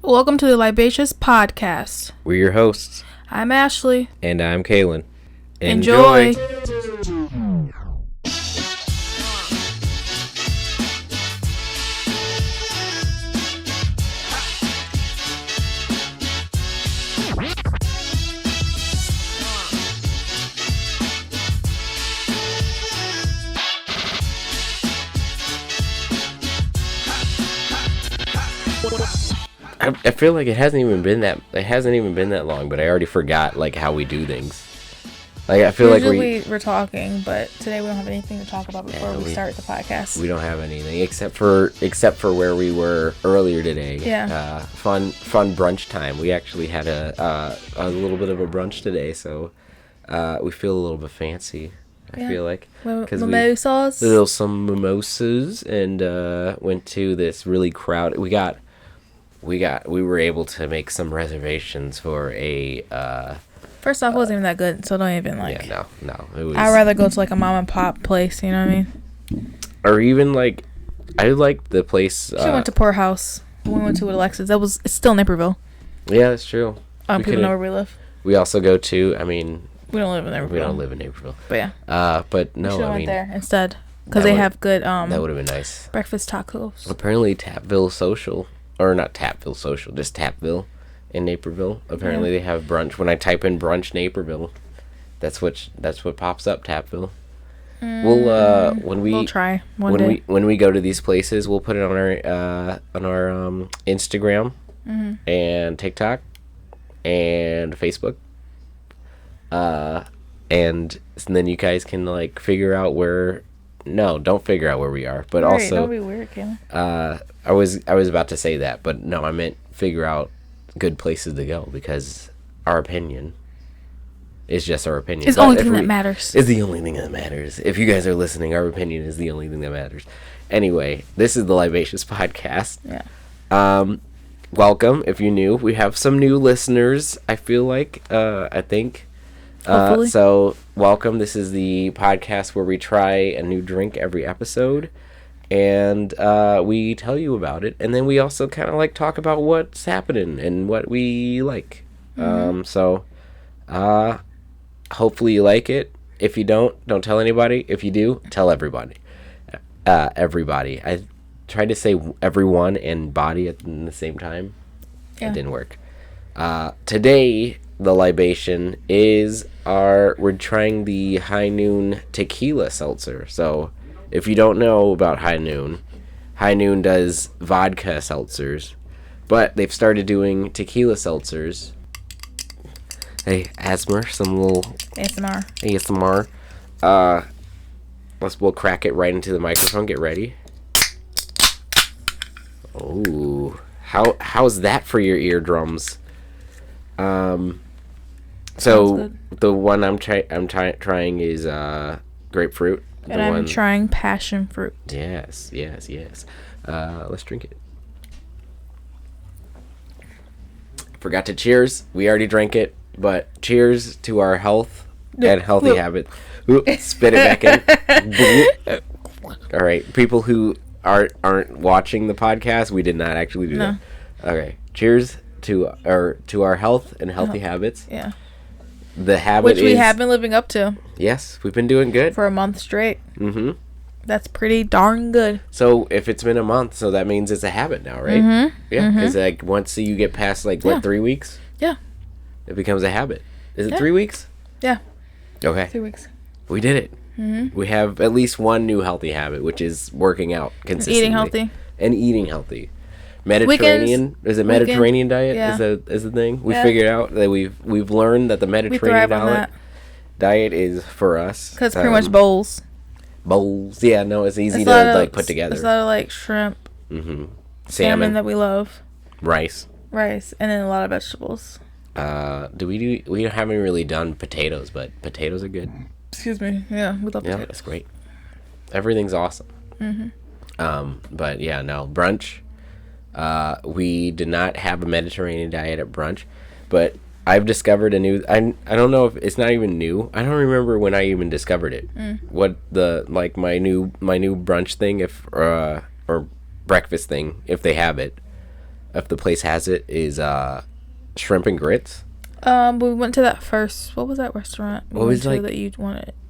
Welcome to the Libacious Podcast. We're your hosts. I'm Ashley. And I'm Kaylin. Enjoy. I feel like it hasn't even been that long, but I already forgot like how we do things. Like I feel Usually we're talking, but today we don't have anything to talk about before we start the podcast. We don't have anything except for where we were earlier today. Yeah. Fun brunch time. We actually had a little bit of a brunch today, so we feel a little bit fancy. I feel like mimosas. Some mimosas, and went to this really crowded. We were able to make some reservations for a. First off, it wasn't even that good, so don't even like. Yeah, no. It was. I'd rather go to like a mom and pop place. You know what I mean? Or even like, I like the place. She went to Poorhouse. We went to with Alexis. It's still Naperville. Yeah, that's true. People know where we live. We also go to. I mean. We don't live in Naperville. We don't live in Naperville. But yeah. But no, we went there instead because they have good. That would have been nice. Breakfast tacos. Apparently, Tapville Social. Or not Tapville Social, just Tapville in Naperville. Apparently they have brunch. When I type in brunch Naperville, that's what pops up, Tapville. We'll try one day. When we go to these places, we'll put it on our Instagram and TikTok and Facebook. And then you guys can like figure out where. No, don't figure out where we are. But also, don't be weird, Kayla. I was about to say that, but no, I meant figure out good places to go because our opinion is just our opinion. It's the only thing that matters. It's the only thing that matters. If you guys are listening, our opinion is the only thing that matters. Anyway, this is the Libacious Podcast. Yeah. Welcome. If you're new, we have some new listeners. I feel like. I think. Hopefully. So welcome. This is the podcast where we try a new drink every episode, and we tell you about it, and then we also kind of like talk about what's happening and what we like. So hopefully you like it. If you don't tell anybody. If you do, tell everybody. Everybody. I tried to say everyone and body at the same time. Yeah. It didn't work. Today the libation is we're trying the High Noon Tequila Seltzer. So if you don't know about High Noon does vodka seltzers, but they've started doing tequila seltzers. Hey, some little ASMR. We'll crack it right into the microphone. Get ready. Oh, how's that for your eardrums? So the one I'm trying is grapefruit. And I'm trying passion fruit. Yes. Let's drink it. Forgot to cheers. We already drank it, but cheers to our health and healthy habits. Spit it back in. All right, people who aren't watching the podcast, we did not actually do that. Okay, cheers to our health and healthy habits. Yeah. The habit which we have been living up to. Yes, we've been doing good for a month straight. Mm-hmm. That's pretty darn good. So if it's been a month, so that means it's a habit now, right? Mm-hmm. Yeah, because like once you get past 3 weeks, yeah, it becomes a habit. Is it 3 weeks? Yeah. Okay. 3 weeks. We did it. Mm-hmm. We have at least one new healthy habit, which is working out consistently. Eating healthy. Mediterranean. Weekends, is it Mediterranean diet? Yeah. Is the thing we figured out that we've learned that the Mediterranean diet is for us because pretty much bowls. Yeah, no, it's easy to put together. It's a lot of shrimp, salmon that we love, rice, and then a lot of vegetables. We haven't really done potatoes, but potatoes are good. Excuse me. Yeah, we love potatoes. Yeah, that's great. Everything's awesome. But yeah, no brunch. We did not have a Mediterranean diet at brunch, but I've discovered a new. I don't know if it's not even new. I don't remember when I even discovered it. What my new brunch thing or breakfast thing if they have it. if the place has it, is shrimp and grits. We went to that first. What was that restaurant? What was like that you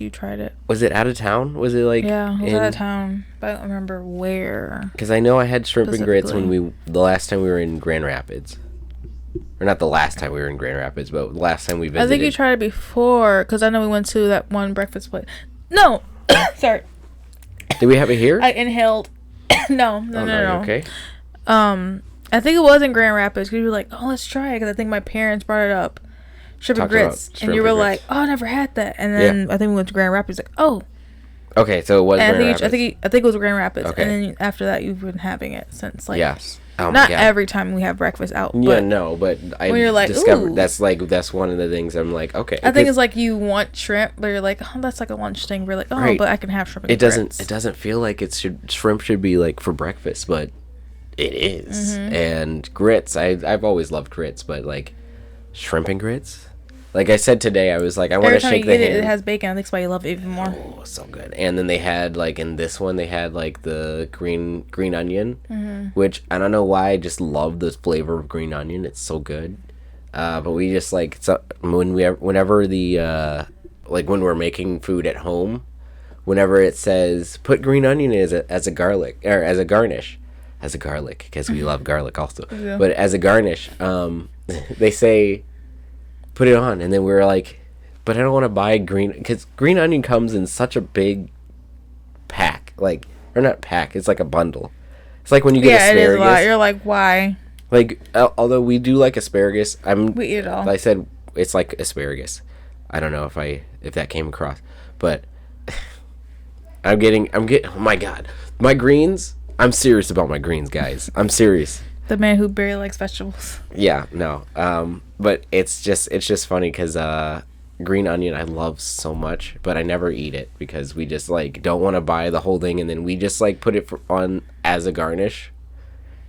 tried it? Was it out of town? Was it like yeah? It was out of town, but I don't remember where. Because I know I had shrimp and grits when the last time we were in Grand Rapids, or not the last time we were in Grand Rapids, but the last time we visited. I think you tried it before, because I know we went to that one breakfast place. No, sorry. Did we have it here? I inhaled. No. Okay. I think it was in Grand Rapids because you were like, "Oh, let's try it," because I think my parents brought it up, shrimp and grits, and you were like, "Oh, I never had that." And then I think we went to Grand Rapids, like, "Oh." Okay, so it was Grand Rapids. I think it was Grand Rapids, and then after that, you've been having it since like. Yes. Oh not every time we have breakfast out. Yeah, no, but I discovered that's one of the things I'm like, okay. I think it's like you want shrimp, but you're like, oh, that's like a lunch thing. We're like, oh, right. But I can have shrimp. It doesn't feel like shrimp should be like for breakfast, but it is. Mm-hmm. And grits, I've always loved grits, but like shrimp and grits. Like I said today, I was like, I want to shake the hand. It has bacon. I think that's why you love it even more. Oh, so good. And then they had like in this one, they had like the green onion, which I don't know why. I just love the flavor of green onion. It's so good. But we just like whenever the like when we're making food at home, whenever it says put green onion as a garlic or as a garnish, as a garlic because we love garlic also. Yeah. But as a garnish, they say. Put it on, and then we were like, but I don't want to buy green, because green onion comes in such a big pack, like, or not pack, it's like a bundle. It's like when you get asparagus. Yeah, it is a lot. You're like, why? Like, although we do like asparagus, we eat it all. I said it's like asparagus. I don't know if that came across, but I'm getting, oh my God, my greens, I'm serious about my greens, guys. I'm serious. The man who barely likes vegetables. Yeah, no. But it's just funny because green onion I love so much, but I never eat it because we just like don't want to buy the whole thing, and then we just like put it on as a garnish,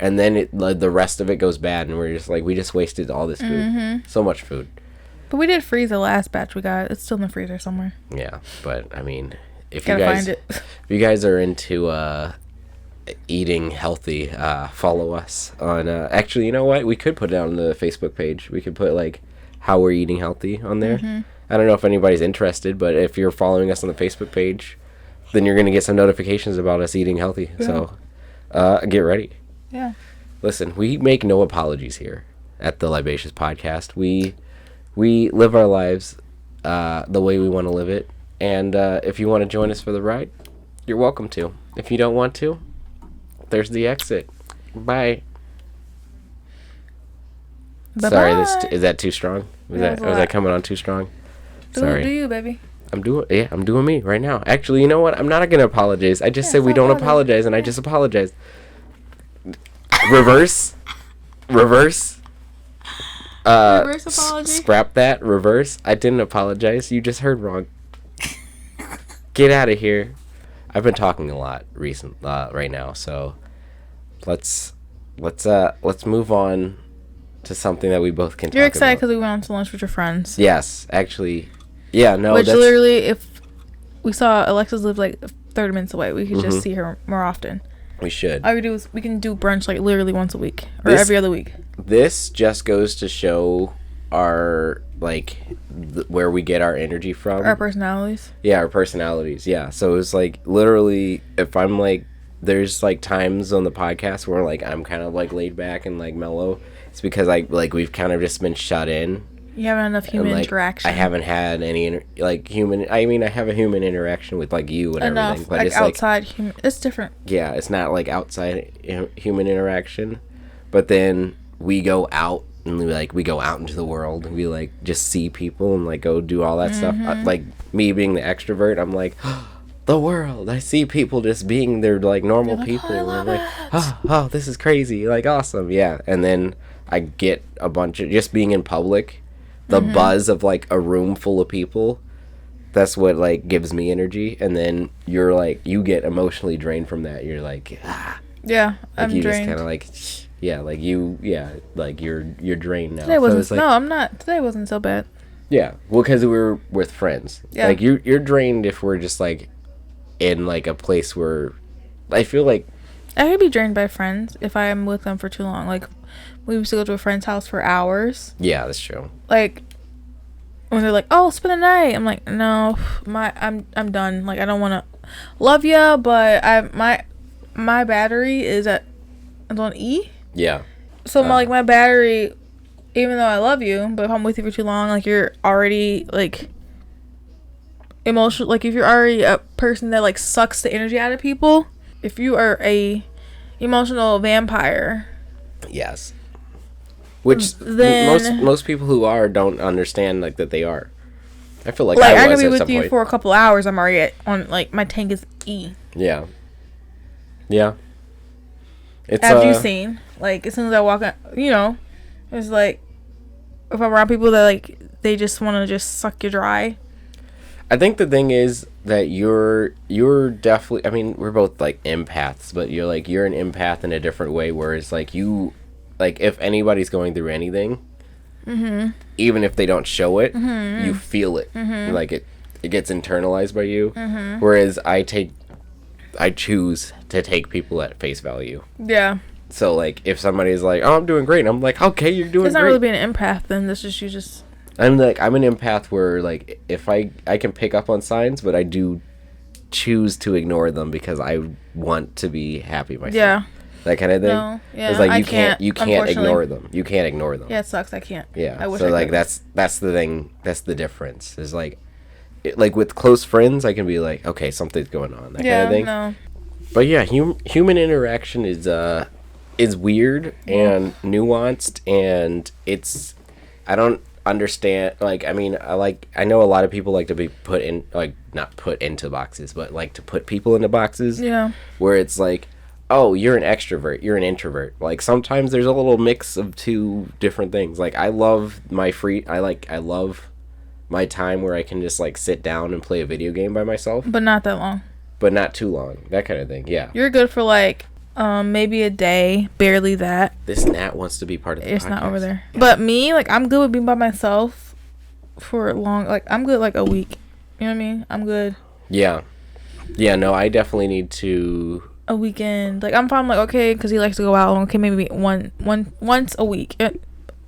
and then the rest of it goes bad, and we're just like we just wasted all this food, so much food. But we did freeze the last batch we got. It's still in the freezer somewhere. Yeah, but I mean, if find it. If you guys are into eating healthy, follow us on actually, you know what, we could put it on the Facebook page. We could put like how we're eating healthy on there. I don't know if anybody's interested, but if you're following us on the Facebook page, then you're gonna get some notifications about us eating healthy. So get ready. Yeah, listen, we make no apologies here at the Libacious Podcast. We live our lives the way we want to live it, and if you want to join us for the ride, you're welcome to. If you don't want to, there's the exit. Bye. Bye-bye. Sorry, is that too strong? Was that coming on too strong? Sorry. Do you, baby? I'm doing me right now. Actually, you know what? I'm not gonna apologize. I just said we don't apologize, and I just apologized. Reverse. Reverse apology. Scrap that. Reverse. I didn't apologize. You just heard wrong. Get out of here. I've been talking a lot right now, so let's move on to something that we both can talk about. You're excited because we went on to lunch with your friends. Yes, actually. Yeah, no. Which literally, if we saw Alexis live like 30 minutes away, we could just see her more often. We should. All we do is we can do brunch like literally once a week or every other week. This just goes to show our where we get our energy from. Our personalities. Yeah, our personalities. Yeah. So it's like literally if I'm like there's like times on the podcast where like I'm kind of like laid back and like mellow. It's because we've kind of just been shut in. You haven't enough human interaction. I haven't had any human. I mean, I have a human interaction with like you and everything, but like it's outside human. It's different. Yeah, it's not like outside human interaction, but then we go out and we go out into the world and we like just see people and like go do all that stuff. Like me being the extrovert, I'm like. The world. I see people just being their like normal people. And I'm like, oh, this is crazy. Like awesome, yeah. And then I get a bunch of just being in public, the buzz of like a room full of people. That's what like gives me energy. And then you're like, you get emotionally drained from that. You're like, yeah, like I'm you drained. Just kind of like, yeah, like like you're drained now. Today wasn't. No, I'm not. Today wasn't so bad. Yeah, well, because we were with friends. Yeah. Like you're drained if we're just like. In like a place where I feel like I could be drained by friends if I am with them for too long. Like we used to go to a friend's house for hours. Yeah, that's true. Like, when they're like, oh, spend the night. I'm like, no, I'm done. Like, I don't want to love ya, but my battery is on E. Yeah. So my battery, even though I love you, but if I'm with you for too long, like, you're already like emotional. Like, if you're already a person that like sucks the energy out of people, if you are a emotional vampire. Yes. Which then, most people who are don't understand like that they are. I feel like I could be with you for a couple hours. I'm already on like my tank is E. Yeah. Yeah. It's have you seen like as soon as I walk out, it's like if I'm around people that like they just want to just suck you dry. I think the thing is that you're definitely. I mean, we're both like empaths, but you're an empath in a different way. Whereas like you. Like, if anybody's going through anything, even if they don't show it, you feel it. Like, it gets internalized by you. Whereas I choose to take people at face value. Yeah. So, like, if somebody's like, oh, I'm doing great, I'm like, okay, you're doing great. It's not really being an empath, then. This is you just... I'm an empath where, like, if I can pick up on signs, but I do choose to ignore them because I want to be happy myself. Yeah. That kind of thing. No, yeah, it's like you can't ignore them. You can't ignore them. Yeah, it sucks. I can't. Yeah. I wish so I like could. that's the thing. That's the difference. Is like, like with close friends, I can be like, okay, something's going on. That kind of thing. No. But yeah, human interaction is weird and nuanced, and I don't understand. Like, I mean, I know a lot of people like to be put in, like, not put into boxes, but like to put people into boxes. Yeah. Where it's like, oh, you're an extrovert, you're an introvert. Like, sometimes there's a little mix of two different things. Like, I love my I love my time where I can just, like, sit down and play a video game by myself. But not that long. But not too long. That kind of thing, yeah. You're good for, like, maybe a day, barely that. This Nat wants to be part of the podcast. It's not over there. Yeah. But me, like, I'm good with being by myself for long, like, I'm good, like, a week. You know what I mean? I'm good. Yeah. Yeah, no, I definitely need to... A weekend, like I'm fine, like okay, because he likes to go out. Okay, maybe once a week.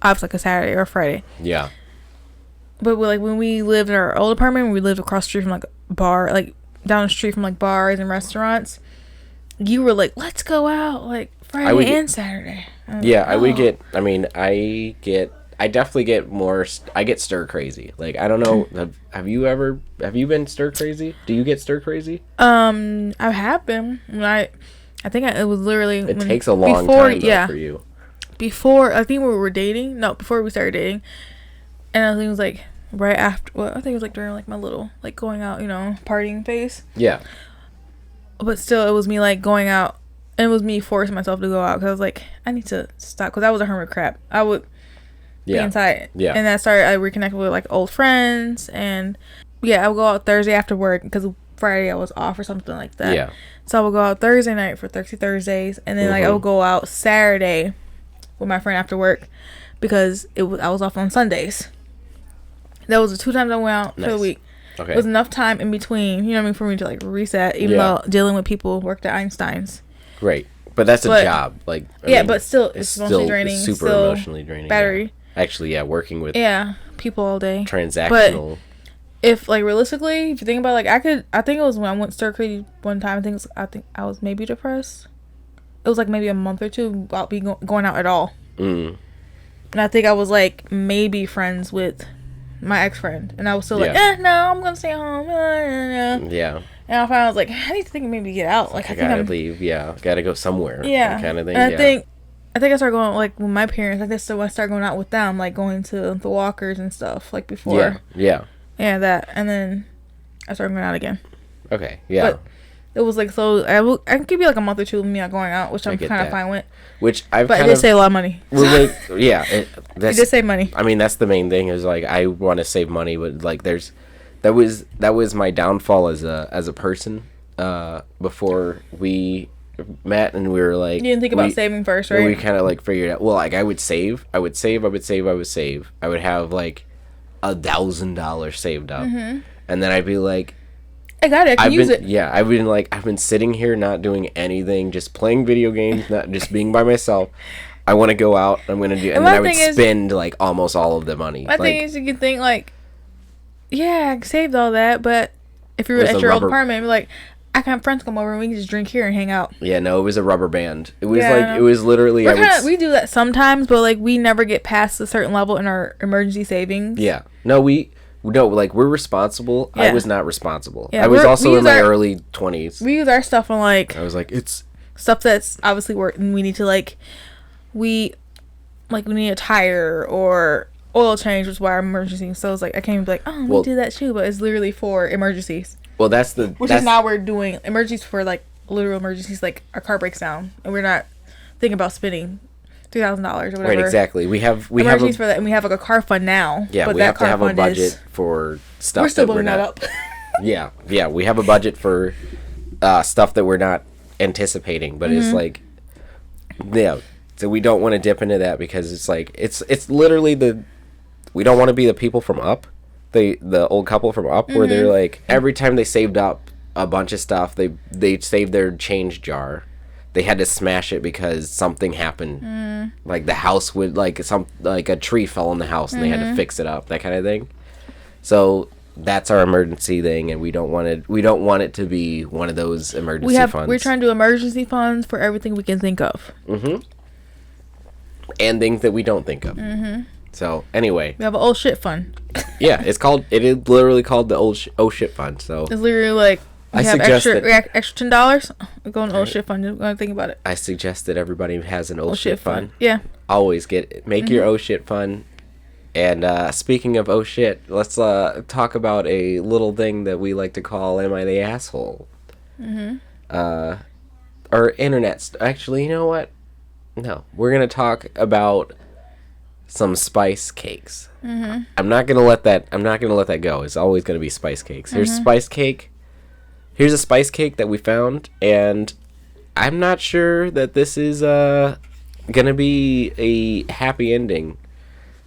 Obviously, like a Saturday or a Friday. Yeah. But like when we lived in our old apartment, we lived across the street from like a bar, like down the street from like bars and restaurants. You were like, let's go out, like Friday and Saturday. Yeah, like, oh. I would get. I mean, I definitely get more. I get stir crazy. Like, I don't know. Have you been stir crazy? Do you get stir crazy? I have been. I think it was literally. It takes a long time though, for you. Before, I think we were dating. No, before we started dating, and I think it was like right after. Well, I think it was like during like my little like going out, partying phase. Yeah. But still, it was me like going out, and it was me forcing myself to go out because I was like, I need to stop because I was a hermit crab. I would. Yeah. Inside. Yeah. And I reconnected with like old friends, and I would go out Thursday after work because Friday I was off or something like that. Yeah. So I would go out Thursday night for Thirsty Thursdays, and then like I would go out Saturday with my friend after work because I was off on Sundays. That was the 2 times I went out for the week. Okay. It was enough time in between, you know what I mean, for me to like reset, even though dealing with people who worked at Einstein's. Great. But that's a job. Like I mean, but still it's emotionally draining. Super emotionally draining. Battery. Yeah. Actually, working with people all day. Transactional. But if like realistically, if you think about it, like I think it was when I went stir crazy one time. I think I was maybe depressed. It was like maybe a month or two without going out at all. And I think I was like maybe friends with my ex-friend, and I was still like, no, I'm gonna stay home. Yeah. And I finally was like, I need to think maybe get out. Like I gotta leave. Yeah, gotta go somewhere. Yeah, kind of thing. And I think I started going like with my parents. Like that's when I started going out with them, like going to the Walkers and stuff, like before. Yeah. That, and then I started going out again. Okay. Yeah. But it was like so. I can give you like a month or two of me not going out, which I'm kind of fine with. But it did save a lot of money. It did save money. I mean, that's the main thing. Is like I want to save money, but like that was my downfall as a person. Before we met, and we were like, you didn't think about saving first, right? We kind of like figured out. Well, like I would save. I would have like $1,000 saved up, and then I'd be like, I got it. I can use it. Yeah, I've been sitting here not doing anything, just playing video games, not just being by myself. I want to go out. I'm going to do, and then I would spend like almost all of the money. My thing is, you can think like, yeah, I saved all that, but if you're at your old apartment, like, I can have friends come over and we can just drink here and hang out. Yeah, no, it was a rubber band. It was it was literally. We do that sometimes, but like we never get past a certain level in our emergency savings. Yeah, no, like we're responsible. Yeah. I was not responsible. Yeah, I was also in my early 20s. We use our stuff on like. I was like, it's stuff that's obviously working. We need to we need a tire or oil change, which is why our emergency. So it's like I can't even be like, oh, we do that too, but it's literally for emergencies. Well, which is now we're doing emergencies for like literal emergencies, like our car breaks down and we're not thinking about spending $3,000 or whatever. Right, exactly. We have emergencies for that, and we have like a car fund now. Yeah, but we have to have a budget for stuff. We're still building that up. yeah, we have a budget for stuff that we're not anticipating, but it's like, yeah. So we don't want to dip into that because it's like it's literally we don't want to be the people from Up. The old couple from Up where they're like every time they saved up a bunch of stuff they saved their change jar, they had to smash it because something happened, like the house would like a tree fell in the house and they had to fix it up, that kind of thing. So that's our emergency thing, and we don't want it to be one of those emergency funds. We're trying to do emergency funds for everything we can think of, and things that we don't think of. So anyway, we have an old shit fund. Yeah, it is literally called the old shit fund. So it's literally like we have extra $10. We're going to old shit fund. I'm gonna think about it. I suggest that everybody has an old shit fund. Yeah, always make your old shit fund. And speaking of oh shit, let's talk about a little thing that we like to call "Am I the Asshole?" Our internet. Actually, you know what? No, we're gonna talk about some spice cakes. I'm not gonna let that go. It's always gonna be spice cakes. Here's spice cake. Here's a spice cake that we found, and I'm not sure that this is gonna be a happy ending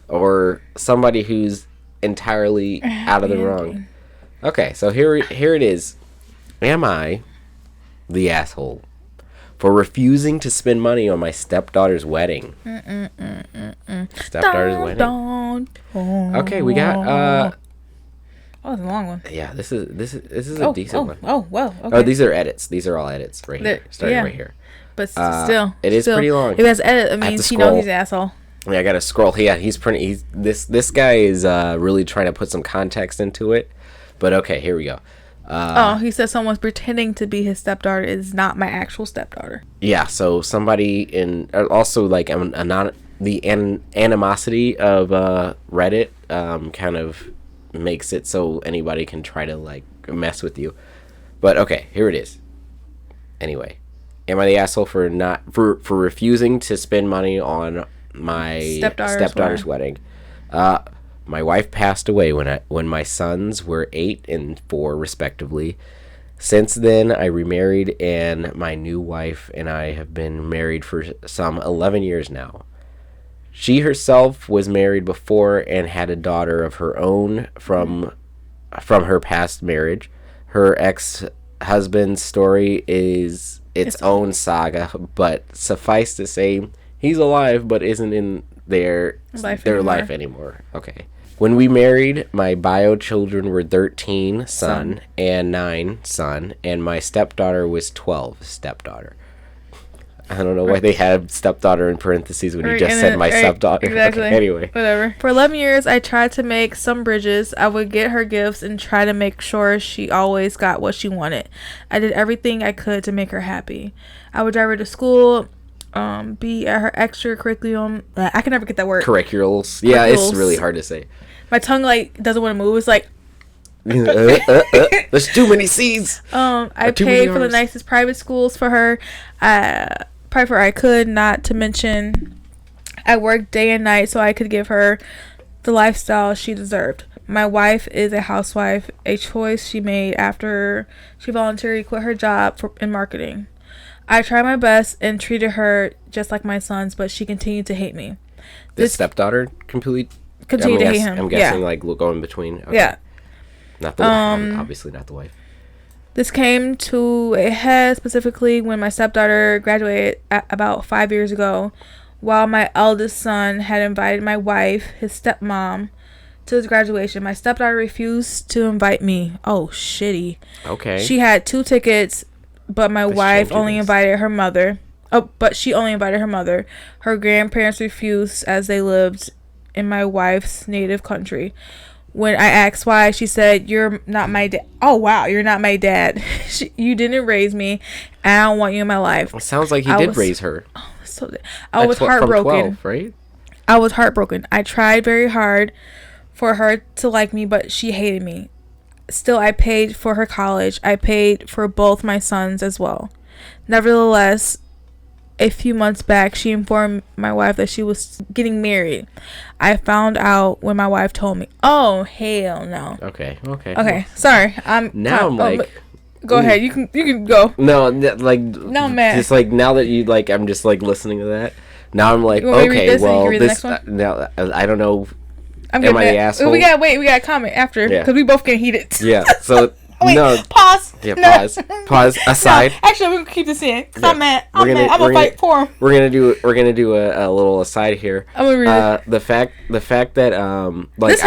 or somebody who's entirely out of the wrong. Okay, so here it is. Am I the asshole for refusing to spend money on my stepdaughter's wedding? Stepdaughter's wedding. Okay, we got oh, it's a long one. Yeah, this is a decent one. Oh, wow. Okay. Oh, these are edits. These are all edits right here. Starting right here. But still, it is pretty long. If it has edit, it means he knows he's an asshole. Yeah, I gotta scroll. Yeah, this guy is really trying to put some context into it. But okay, here we go. He says someone's pretending to be his stepdaughter is not my actual stepdaughter. Yeah, so somebody also like the animosity of Reddit kind of makes it so anybody can try to like mess with you. But okay, here it is. Anyway, am I the asshole for refusing to spend money on my stepdaughter's wedding? My wife passed away when my sons were 8 and 4 respectively. Since then, I remarried, and my new wife and I have been married for some 11 years now. She herself was married before and had a daughter of her own from her past marriage. Her ex-husband's story is its own saga, but suffice to say, he's alive but isn't in their life anymore. Okay. When we married, my bio children were 13, son, and 9, son, and my stepdaughter was 12, stepdaughter. I don't know why they had stepdaughter in parentheses when you just said my stepdaughter. Exactly. Okay, anyway. Whatever. For 11 years, I tried to make some bridges. I would get her gifts and try to make sure she always got what she wanted. I did everything I could to make her happy. I would drive her to school, be at her extracurriculum. I can never get that word. Curriculums. Yeah, it's really hard to say. My tongue doesn't want to move. It's like there's too many C's. I paid for the nicest private schools for her. I could, not to mention I worked day and night so I could give her the lifestyle she deserved. My wife is a housewife, a choice she made after she voluntarily quit her job in marketing. I tried my best and treated her just like my sons, but she continued to hate me. This stepdaughter continued to hate him. I'm guessing going between. Okay. Yeah. Not the wife. Obviously not the wife. This came to a head specifically when my stepdaughter graduated about 5 years ago. while my eldest son had invited my wife, his stepmom, to his graduation. My stepdaughter refused to invite me. Oh, shitty. Okay. She had 2 tickets, but my wife only invited her mother. Oh, but she only invited her mother. Her grandparents refused as they lived in my wife's native country. When I asked why, she said, "You're not my dad." Oh, wow. You're not my dad. You didn't raise me, and I don't want you in my life. It sounds like he did raise her. Oh, I was heartbroken. From 12, right? I was heartbroken. I tried very hard for her to like me, but she hated me. Still, I paid for her college. I paid for both my sons as well. Nevertheless, a few months back, she informed my wife that she was getting married. I found out when my wife told me. Oh, hell no. Okay. Sorry. Go ahead. You can go. No, man. Just like now that you like, I'm just like listening to that. Now I'm like, okay, well, this now I don't know. I'm Am I the asshole? We gotta comment after because we both get heated. Yeah. So wait, no. Pause. Yeah. Pause. Aside. No, actually, we're gonna keep this in because I'm mad. I'm gonna fight for him. We're gonna do a little aside here. I'm gonna read it. The fact that like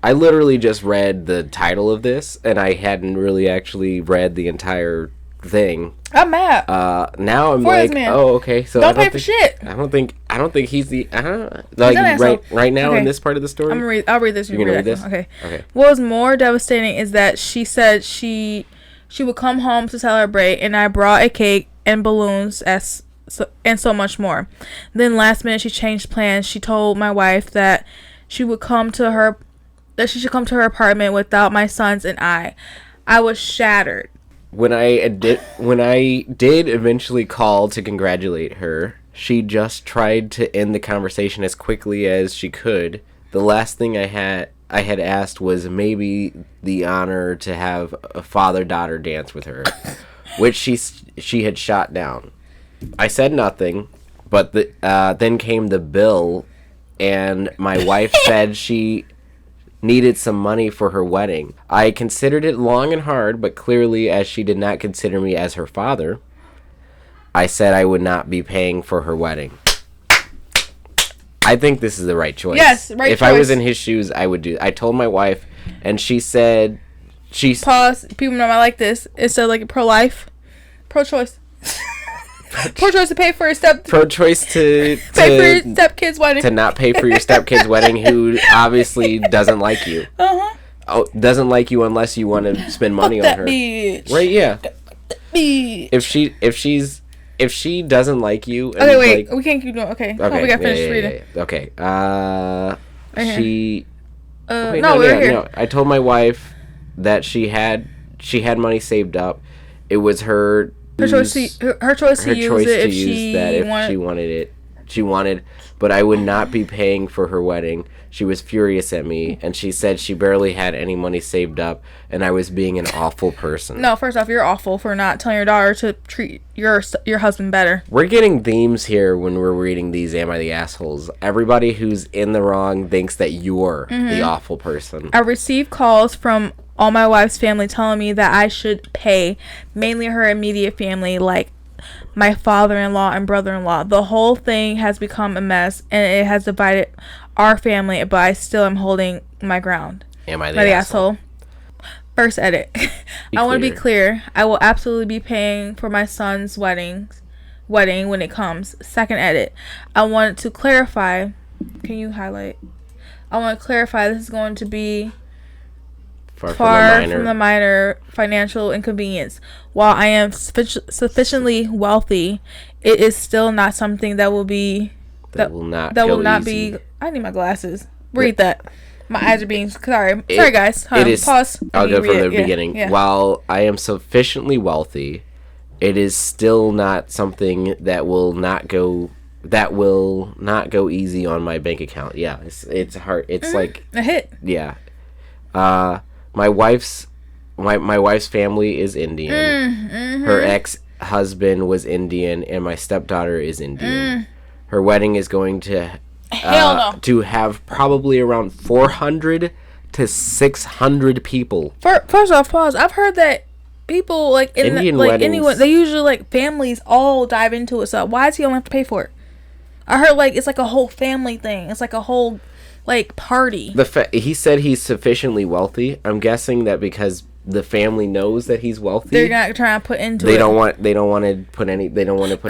I literally just read the title of this and I hadn't really actually read the entire thing. I'm mad. Now I'm like, oh, okay. So don't pay for shit. I don't think he's the like right now in this part of the story. I'll read this. You're gonna read this. Okay. What was more devastating is that she said she would come home to celebrate, and I brought a cake and balloons and so much more. Then last minute she changed plans. She told my wife that she should come to her apartment without my sons and I. I was shattered. When I did eventually call to congratulate her, she just tried to end the conversation as quickly as she could. The last thing I had asked was maybe the honor to have a father-daughter dance with her, which she had shot down. I said nothing, but then came the bill, and my wife said she needed some money for her wedding. I considered it long and hard, but clearly, as she did not consider me as her father, I said I would not be paying for her wedding. I think this is the right choice. Yes, right choice. If I was in his shoes, I would do. I told my wife, and she said, Pause. People know I like this. Instead of like pro-life, pro-choice. Pro-choice to pay for your pro-choice to pay for your stepkid's wedding. To not pay for your stepkid's wedding, who obviously doesn't like you. Oh, doesn't like you unless you want to spend money on her. Bitch. Right? Yeah. Bitch. If she doesn't like you. Okay, wait. We can't keep going. Okay. We got finished reading. Yeah. Okay. She. No. I told my wife that she had money saved up. It was her choice to use it if she wanted it. She wanted, but I would not be paying for her wedding. She was furious at me, and she said she barely had any money saved up, and I was being an awful person. No, first off, you're awful for not telling your daughter to treat your husband better. We're getting themes here when we're reading these Am I the Assholes? Everybody who's in the wrong thinks that you're the awful person. I received calls from all my wife's family telling me that I should pay, mainly her immediate family, like my father-in-law and brother-in-law. The whole thing has become a mess, and it has divided our family, but I still am holding my ground. Am I the asshole? First edit. I want to be clear. I will absolutely be paying for my son's wedding when it comes. Second edit. I want to clarify. Can you highlight? I want to clarify this is going to be far from the minor financial inconvenience. While I am sufficiently wealthy, it is still not something that will not be. I need my glasses. Read that. My eyes are being sorry, guys. Pause. I'll go from the beginning. Yeah. While I am sufficiently wealthy, it is still not something that will not go easy on my bank account. Yeah, it's hard. It's like a hit. Yeah. My wife's family is Indian. Her ex-husband was Indian, and my stepdaughter is Indian. Her wedding is going to to have probably around 400 to 600 people. First off, pause. I've heard that people Indian weddings, anyone, they usually families all dive into it. So why does he only have to pay for it? I heard like it's like a whole family thing. It's like a whole like party. He said he's sufficiently wealthy. I'm guessing that because the family knows that he's wealthy, they're not trying to put into they it. They don't want to put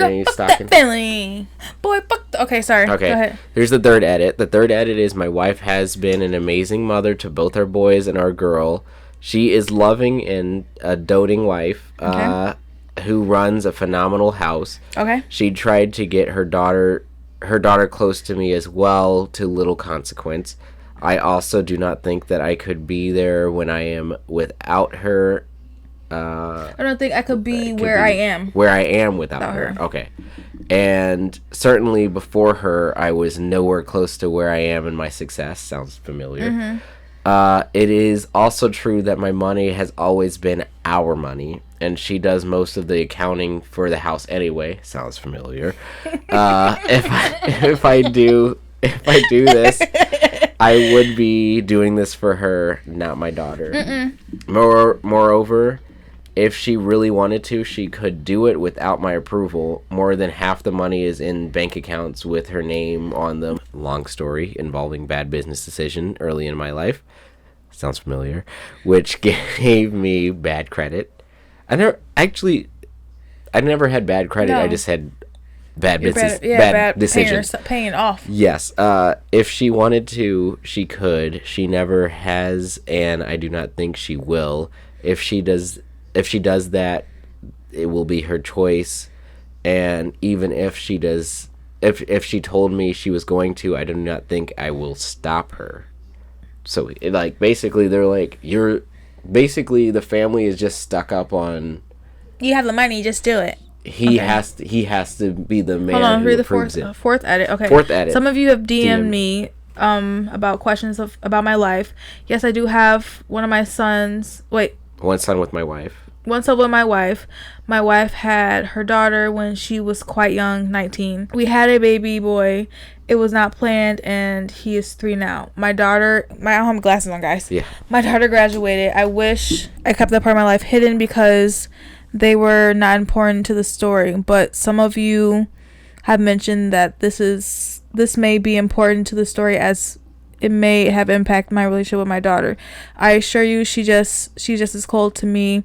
any stock in family. Boy, fuck. Okay, sorry. Okay. Go ahead. Here's the third edit. The third edit is my wife has been an amazing mother to both our boys and our girl. She is loving and a doting wife. Okay. Who runs a phenomenal house. Okay. She tried to get her daughter close to me as well, to little consequence. I also do not think that I could be there when I am without her. I don't think I could be where I am. Where I am without her. Okay. And certainly before her, I was nowhere close to where I am in my success. Sounds familiar. Mm-hmm. It is also true that my money has always been our money, and she does most of the accounting for the house anyway. Sounds familiar. If I do this, I would be doing this for her, not my daughter. Moreover, if she really wanted to, she could do it without my approval. More than half the money is in bank accounts with her name on them. Long story involving bad business decision early in my life. Sounds familiar. Which gave me bad credit. I never had bad credit. No. I just had bad business, bad decisions. Paying off. Yes. If she wanted to, she could. She never has, and I do not think she will. If she does that, it will be her choice. And even if she does, if she told me she was going to, I do not think I will stop her. So, basically, they're like, the family is just stuck up on. You have the money, just do it. He has to be the man. Hold on, who read the fourth edit. Okay. Fourth edit. Some of you have DM'd me about questions about my life. Yes, I do have one of my sons. Wait. One son with my wife. One son with my wife. My wife had her daughter when she was quite young, 19. We had a baby boy. It was not planned, and he is 3 now. I don't have glasses on, guys. Yeah. My daughter graduated. I wish I kept that part of my life hidden because they were not important to the story. But some of you have mentioned that this may be important to the story as it may have impacted my relationship with my daughter. I assure you, she's just as cold to me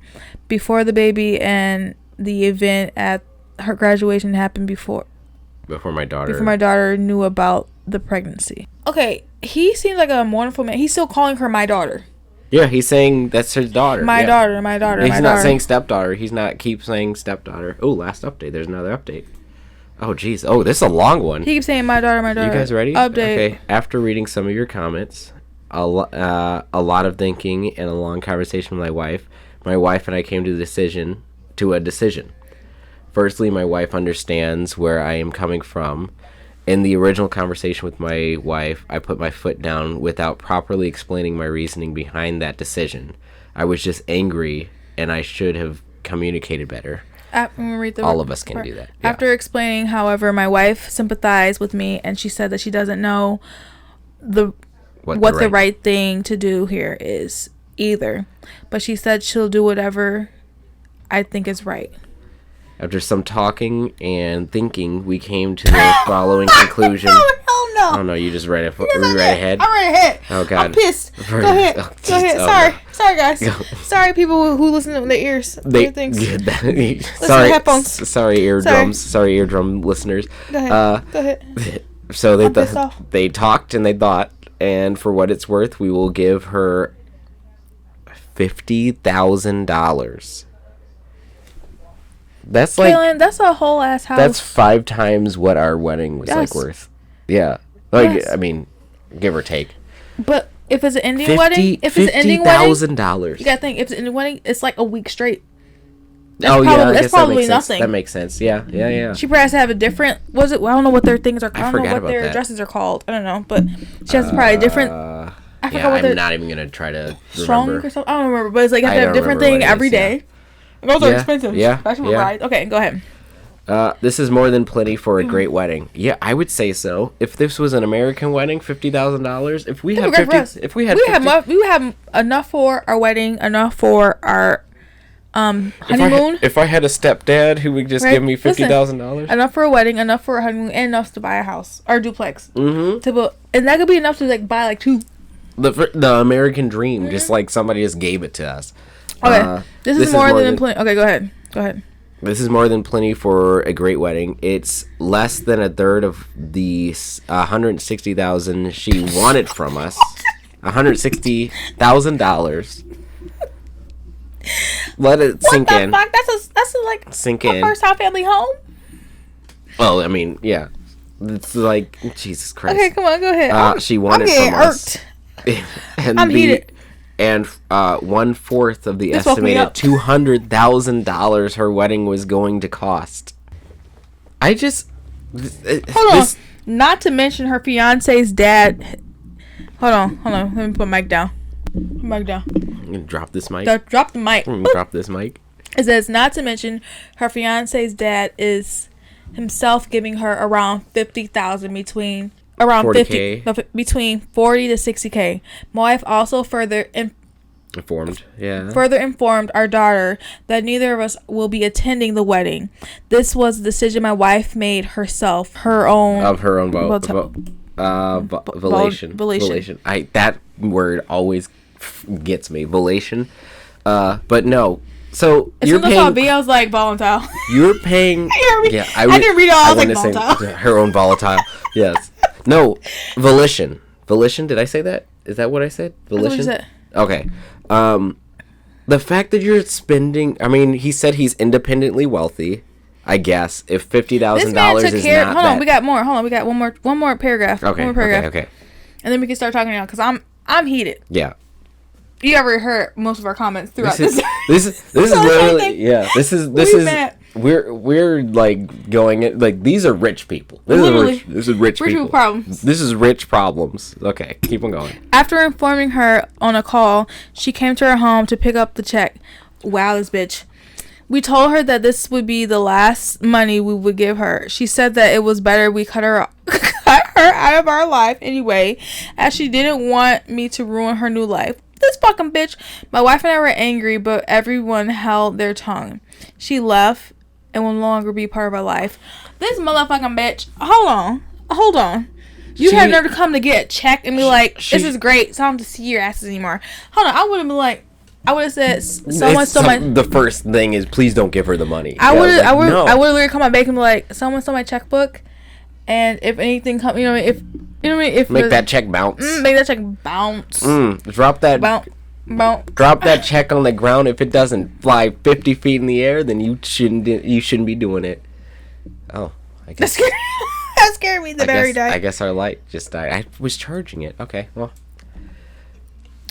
before the baby and the event at her graduation happened before my daughter knew about the pregnancy. Okay, he seems like a wonderful man. He's still calling her my daughter. Yeah, he's saying that's his daughter. My daughter. He's not saying stepdaughter. He's not keep saying stepdaughter. Oh, last update. There's another update. Oh, jeez. Oh, this is a long one. He keeps saying my daughter. You guys ready? Update. Okay. After reading some of your comments, a lot of thinking, and a long conversation with my wife and I came to a decision. Firstly, my wife understands where I am coming from. In the original conversation with my wife, I put my foot down without properly explaining my reasoning behind that decision. I was just angry, and I should have communicated better. All of us can do that. Yeah. After explaining, however, my wife sympathized with me, and she said that she doesn't know what the right thing to do here is either. But she said she'll do whatever I think is right. After some talking and thinking, we came to the following conclusion. No. Oh, no, you just read ahead? I read ahead. Oh, God. I'm pissed. Go ahead. Go ahead. Sorry. No. Sorry, guys. Go. Sorry, people who listen to their ears. Sorry, headphones. Sorry, eardrums. Sorry, eardrum listeners. Go ahead. So they talked and they thought, and for what it's worth, we will give her $50,000. That's Kaylin, that's a whole ass house. That's 5 times what our wedding was worth. Yeah. I mean, give or take. But if it's an Indian wedding, $50,000. You gotta think, if it's an Indian wedding, it's like a week straight. That's probably nothing. That makes sense. Yeah. She probably has to have a different. I don't know what their things are. I don't know what their dresses are called. I don't know, but she has probably different. I forgot what I'm not even gonna try to strong remember. Or something. I don't remember, but it's like you have to have a different thing every day. Those are expensive. Yeah. Rides. Okay, go ahead. This is more than plenty for a great wedding. Yeah, I would say so. If this was an American wedding, $50,000. If we had 50, we have enough for our wedding, enough for our honeymoon. If I had a stepdad who would just give me $50,000, enough for a wedding, enough for a honeymoon, and enough to buy a house or duplex. Mm-hmm. And that could be enough to like buy like 2. The American dream, just like somebody just gave it to us. Okay, this is more than plenty. Okay, go ahead. This is more than plenty for a great wedding. It's less than a third of the $160,000 she wanted from us. $160,000. Let it sink in. What the fuck? That's like sink in. First time family home. Well, I mean, yeah. It's like Jesus Christ. Okay, come on, go ahead. She wanted from us. And I'm heated. And 1/4 of the estimated $200,000 her wedding was going to cost. Hold on. Not to mention her fiance's dad. Hold on. Let me put mic down. I'm gonna drop this mic. Drop the mic. Drop this mic. It says not to mention her fiance's dad is himself giving her around $50,000 between 40K. Between 40 to 60K. My wife also further informed our daughter that neither of us will be attending the wedding. This was a decision my wife made herself, her own volition. That word always gets me, volition. But no. So as soon as I saw B, I was like volatile. You're paying. Yeah, I didn't read it all. I was like volatile. Her own volatile. Yes. No, volition. Volition. Did I say that? Is that what I said? Volition. Okay. The fact that you're spending. I mean, he said he's independently wealthy. I guess if $50,000 is not. Hold on, we got more. Hold on, we got one more paragraph. Okay. One more paragraph. Okay. And then we can start talking now because I'm heated. Yeah. You ever heard most of our comments throughout this? This is literally This is we're like going it like these are rich people. This is rich people problems. This is rich problems. Okay, keep on going. After informing her on a call, she came to her home to pick up the check. Wow, this bitch. We told her that this would be the last money we would give her. She said that it was better we cut her out of our life anyway, as she didn't want me to ruin her new life. This fucking bitch. My wife and I were angry, but everyone held their tongue. She left and will no longer be part of our life. This motherfucking bitch. Hold on. You have never come to get a check and be like, this is great, so I don't have to see your asses anymore. Hold on. I would have been like, I would have said someone stole my. The first thing is please don't give her the money. I would literally come back and be like, someone stole my checkbook, and if anything come, if make that check bounce. Make that check bounce. Drop that. Bounce. Drop that check on the ground. If it doesn't fly 50 feet in the air, then you shouldn't be doing it. Oh, I guess that scared me. The battery died. I guess our light just died. I was charging it. Okay, well.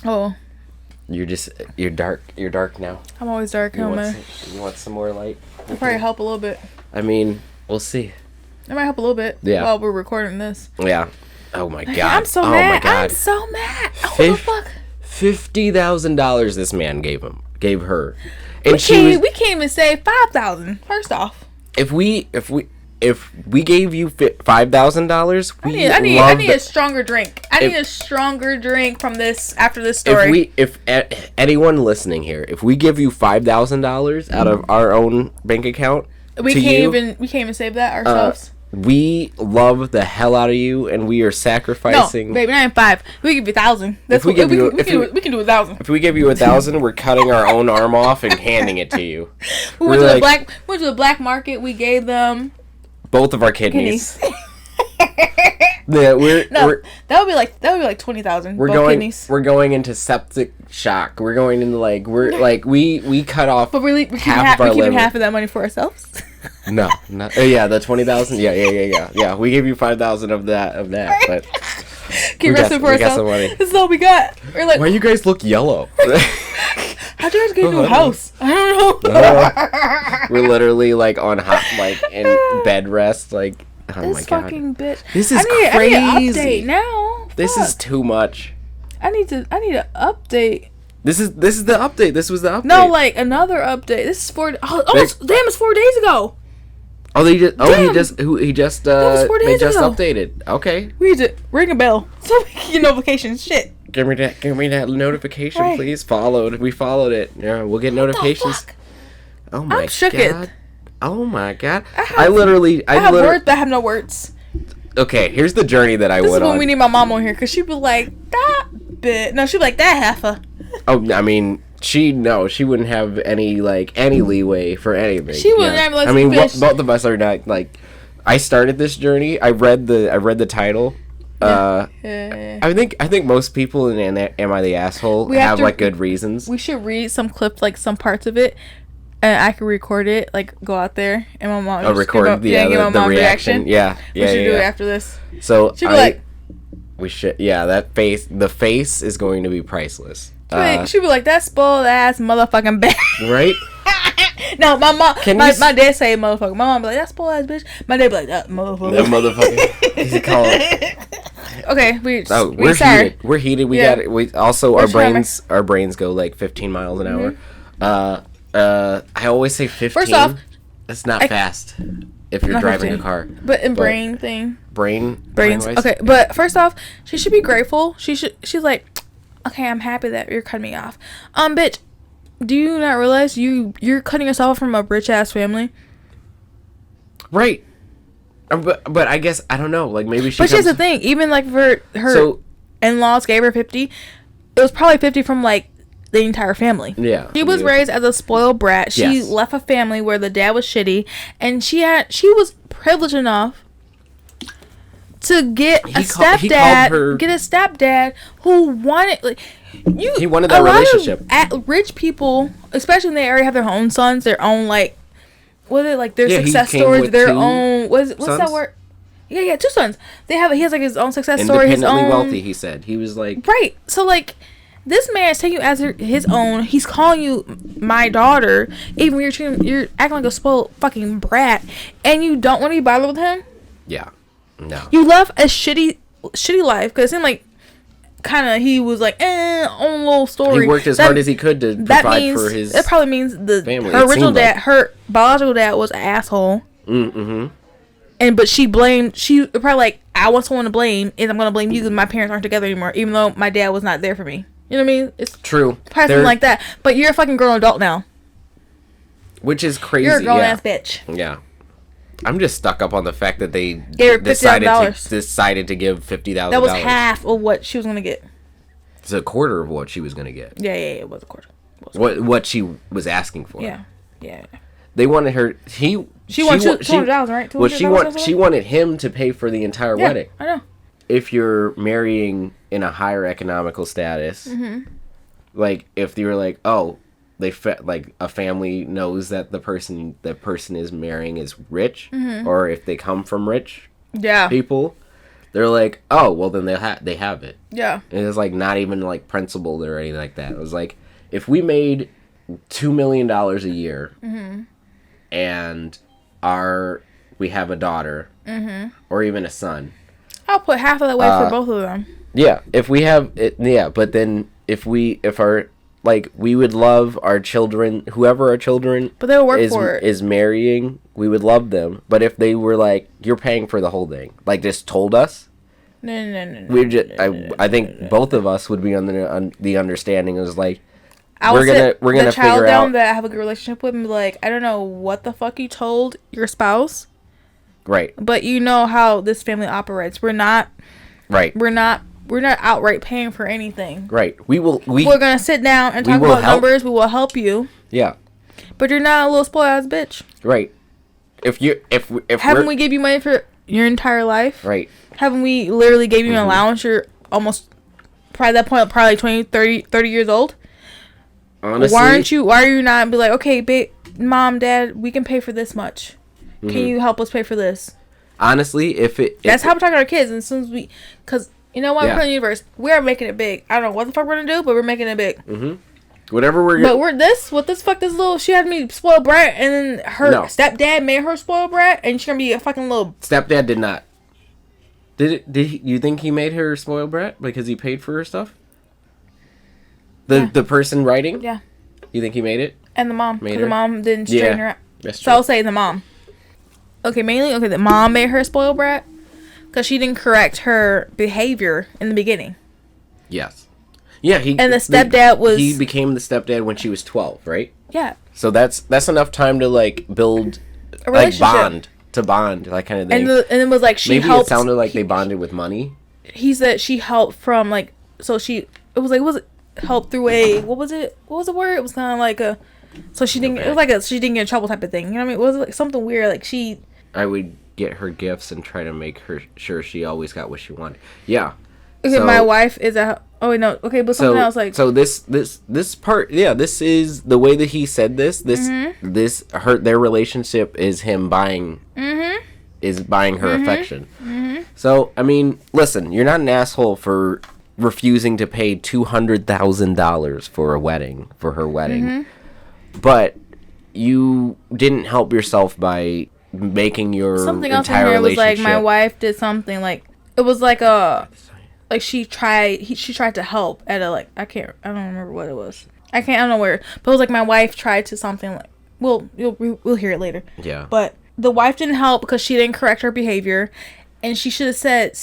Oh. You're dark now. I'm always dark. You want some more light? It'll probably help a little bit. I mean, we'll see. It might help a little bit. Yeah. While we're recording this. Yeah. Oh my god. I'm so mad. My god. I'm so mad. Oh, what the fuck? $50,000 this man gave her, and we can't even say $5,000. First off, if we gave you $5,000, I need a stronger drink. I need a stronger drink from this after this story. If anyone listening here, if we give you $5,000 out of our own bank account, we can't even save that ourselves. We love the hell out of you, and we are sacrificing. No, baby, not even 5. We give you 1,000. We can do 1,000. If we give you 1,000, we're cutting our own arm off and handing it to you. We went to the black market. We gave them both of our kidneys. Yeah, that would be like 20,000. We're going into septic shock. We're going into we cut off. But we're keeping half of that money for ourselves. No, the 20,000. Yeah. We gave you 5,000 of that. But keep resting for ourselves. This is all we got. We're like, why you guys look yellow? How'd you guys get into a house? I don't know. We're literally on in bed rest Oh my god. This fucking bitch. This is crazy. I need an update now. This is too much. I need an update. This is the update. This was the update. No, another update. This is 4. It's 4 days ago. Oh, he just updated. Okay. We need to ring a bell so we can get notifications. Shit. Give me that notification, please. We followed it. Yeah, we'll get notifications. Oh my I'm shook god. it. Oh my god. I have words, but I have no words. Okay, here's the journey that I went on. This is when on. we need my mom on here, because she'd be like, that bit. No, she'd be like, that heifer. Oh, I mean, she wouldn't have any leeway for anything. She wouldn't have I mean, both of us are not, like, I started this journey. I read the title. I think most people in Am I the Asshole have like good reasons. We should read some clips, like some parts of it, and I can record it, like go out there, and my mom record the reaction. Yeah, we should do it after this. So we should. Yeah, the face is going to be priceless. She'd be like, that spoiled ass motherfucking bitch. Right? No, my mom, my dad say motherfucker. My mom be like, that spoiled ass bitch. My dad be like, that motherfucker. That motherfucker. He's called. Okay, we're heated. We're heated. We got it. We also our brains go like 15 miles an hour. I always say 15. First off, that's not fast if you're driving 15. A car. But in brains. Brains. Okay, but first off, she should be grateful. She's like, okay, I'm happy that you're cutting me off. Bitch, do you not realize you're cutting yourself off from a rich ass family? Right. But I guess I don't know. Like maybe she. But here's the thing. Even like for her in-laws gave her 50. It was probably 50 from like the entire family. Yeah. She was raised as a spoiled brat. She left a family where the dad was shitty, and she was privileged enough to get a stepdad who wanted he wanted that relationship. Rich people, especially in the area, have their own sons, their own like. Was it like their success stories, their own? What's that word? Yeah, 2 sons. He has like his own success story, his own. Independently wealthy, he said. He was like right. So like, this man is taking you as his own. He's calling you my daughter, even when you're acting like a spoiled fucking brat, and you don't want to be bothered with him. Yeah, no. You left a shitty life because it seemed like kind of he was like own little story. He worked as hard as he could to provide for his. That probably means family. Her original dad, her biological dad, was an asshole. Mm-hmm. But she probably like, I want someone to blame, and I'm gonna blame you because my parents aren't together anymore, even though my dad was not there for me. You know what I mean? It's true. Probably something like that. But you're a fucking grown adult now. Which is crazy. You're a grown ass bitch. Yeah. I'm just stuck up on the fact that they decided to give $50,000. That was half of what she was gonna get. It's a quarter of what she was gonna get. Yeah, it was a quarter. What she was asking for. Yeah. They wanted her. She wanted $200, right? Well, she wanted him to pay for the entire wedding. I know. If you're marrying in a higher economical status, like if you were like, oh, like a family knows that the person is marrying is rich, or if they come from rich people, they're like, oh, well then they have it. Yeah. And it's like not even like principled or anything like that. It was like, if we made $2 million a year, and we have a daughter, or even a son, I'll put half of that way for both of them. Yeah, if we have it, but then if our we would love our children, whoever our children but they'll work for it. Is marrying, we would love them. But if they were like, you're paying for the whole thing, like just told us, I think both of us would be on the understanding is like, we're gonna figure out the child down that I have a good relationship with and be like, I don't know what the fuck you told your spouse, right? But you know how this family operates. We're not outright paying for anything. Right. We're gonna sit down and talk about numbers. We will help you. Yeah. But you're not a little spoiled ass bitch. Right. If haven't we give you money for your entire life? Right. Haven't we literally gave you an allowance? You're almost probably at that point probably 20, 30 years old. Honestly, why are you not be like, okay, babe, mom, dad, we can pay for this much. Can you help us pay for this? Honestly, that's how we're talking to our kids. And as soon as because you know what, we're in the universe. We are making it big. I don't know what the fuck we're gonna do, but we're making it big. Whatever we're. But this little. She had me spoiled brat, and then her stepdad made her spoiled brat, and she's gonna be a fucking little. Stepdad did not. You think he made her spoiled brat because he paid for her stuff? The person writing? Yeah. You think he made it? And the mom. Because the mom didn't straighten her out. That's true. So I'll say the mom. The mom made her a spoiled brat because she didn't correct her behavior in the beginning. Yes. Yeah, and the stepdad he became the stepdad when she was 12, right? Yeah. So that's enough time to like build a relationship. bond, like kind of thing. And it was like she maybe helped. It sounded like they bonded with money. He said she helped from like it was help through what was the word? It was kind of like a she didn't get in trouble type of thing. You know what I mean? It was like something weird like she. I would get her gifts and try to make her sure she always got what she wanted. Yeah. Okay, so, my wife is a. Oh wait, no. Okay, but something else like. So this part, yeah, this is the way that he said this. Their relationship is him buying. Mm-hmm. Is buying her affection. Mm-hmm. So I mean, listen, you're not an asshole for refusing to pay $200,000 for her wedding, but you didn't help yourself by making your something else in here was like my wife did something like it was like a. Like she tried to help at a like I don't remember what it was. I don't know where, but it was like my wife tried to something like we'll hear it later. Yeah. But the wife didn't help because she didn't correct her behavior, and she should have said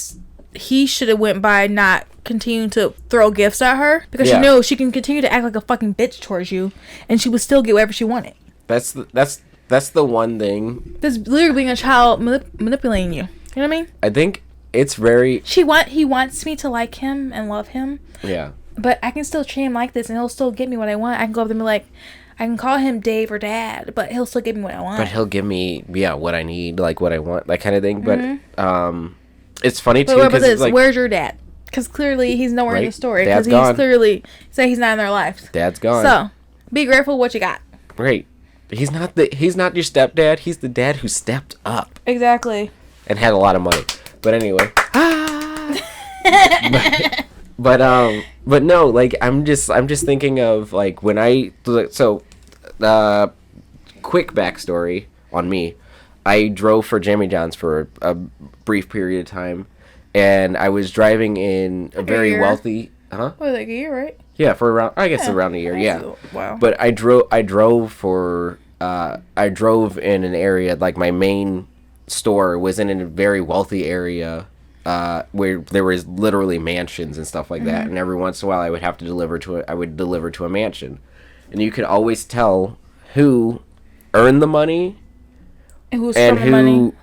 he should have went by not continuing to throw gifts at her because she knew she can continue to act like a fucking bitch towards you, and she would still get whatever she wanted. That's the one thing. That's literally being a child manipulating you. You know what I mean? I think. It's very... He wants me to like him and love him. Yeah. But I can still treat him like this and he'll still get me what I want. I can go up to him and be like... I can call him Dave or Dad, but he'll still give me what I want. But he'll give me, what I need, like what I want, that kind of thing. Mm-hmm. But it's funny, too, because like... Where's your dad? Because clearly he's nowhere in the story. Dad's gone. He's clearly... Say he's not in their lives. Dad's gone. So, be grateful what you got. Right. He's not your stepdad. He's the dad who stepped up. Exactly. And had a lot of money. But anyway, but no, like I'm just thinking of like when quick backstory on me. I drove for Jimmy John's for a brief period of time, and I was driving in a very wealthy, Well, like a year, right? Yeah, for around around a year, yeah. Wow. But I drove in an area like my main store was in a very wealthy area where there was literally mansions and stuff like that, and every once in a while I would deliver to a mansion, and you could always tell who earned the money and who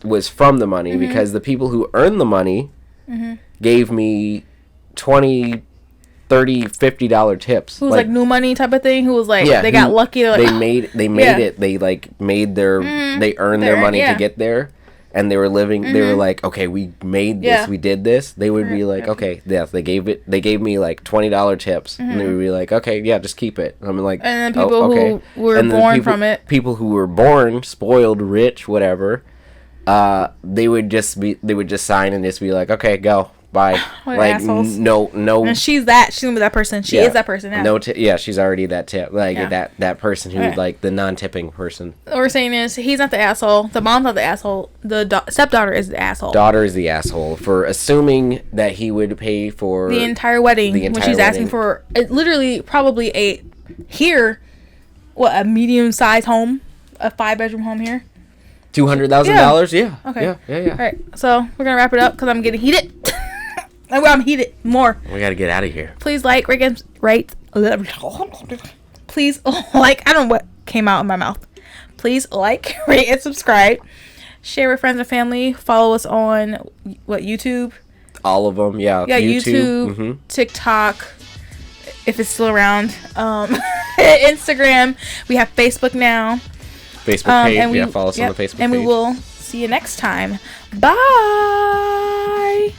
was from the money because the people who earned the money gave me $20, $30, $50 tips. Who was like new money type of thing? Who was like they got lucky? They made it. They like made their they earned their money to get there, and they were living. They were like, okay, we made this. We did this. They would be like, okay, yes. They gave me like $20 tips, and they would be like, okay, yeah, just keep it. I'm like, and then people who were born from it, people who were born spoiled, rich, whatever. They would just sign and just be like, okay, go. Bye. Like assholes. No. And she's gonna be that person. She is that person now. No, she's already that tip. Like that person who like the non-tipping person. What we're saying is he's not the asshole. The mom's not the asshole. The stepdaughter is the asshole. Daughter is the asshole for assuming that he would pay for the entire wedding when she's asking for literally probably a medium-sized home, a 5-bedroom home here. $200,000. Yeah. Okay. Yeah. All right. So we're gonna wrap it up because I'm getting heated. I'm heated more. We gotta get out of here. Please like, rate. Please like. I don't know what came out of my mouth. Please like, rate, and subscribe. Share with friends and family. Follow us on YouTube. All of them, yeah. Yeah, YouTube, TikTok, if it's still around. Instagram. We have Facebook now. Facebook page. Follow us on the Facebook page. And we will see you next time. Bye.